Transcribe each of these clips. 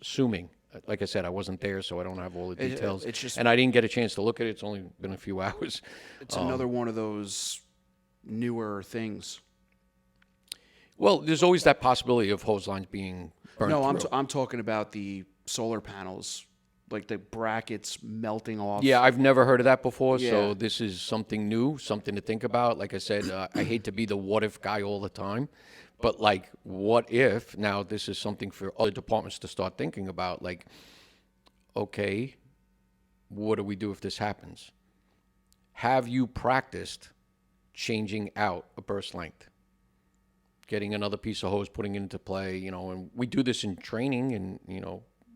assuming. Like I said, I wasn't there, so I don't have all the details. It's just And I didn't get a chance to look at it. It's only been a few hours. it's another one of those newer things. Well, there's always that possibility of hose lines being burned No, through. I'm talking about the solar panels, like the brackets melting off. Yeah, I've never heard of that before, Yeah. so this is something new, something to think about. Like I said, I hate to be the what if guy all the time, but like, what if now this is something for other departments to start thinking about? Like, okay, what do we do if this happens? Have you practiced changing out a burst length? Getting another piece of hose, putting it into play, and we do this in training and,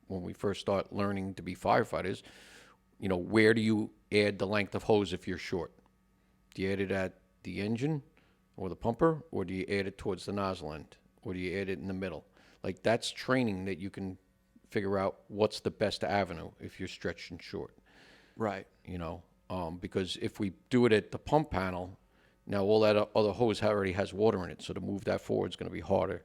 when we first start learning to be firefighters, where do you add the length of hose if you're short? Do you add it at the engine or the pumper, or do you add it towards the nozzle end, or do you add it in the middle? Like, that's training that you can figure out what's the best avenue if you're stretched and short, Right. because if we do it at the pump panel, now all that other hose already has water in it, so to move that forward is going to be harder.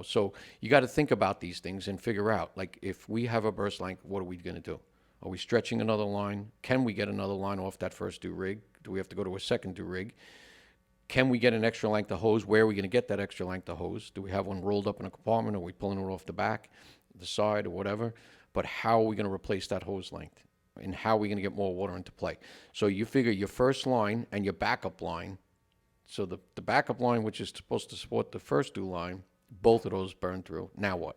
So you got to think about these things and figure out, like, if we have a burst length, what are we going to do? Are we stretching another line? Can we get another line off that first do rig? Do we have to go to a second do rig? Can we get an extra length of hose? Where are we going to get that extra length of hose? Do we have one rolled up in a compartment? Are we pulling it off the back, the side, or whatever? But how are we going to replace that hose length? And how are we going to get more water into play? So you figure your first line and your backup line. So the backup line, which is supposed to support the first do line, both of those burn through. Now what?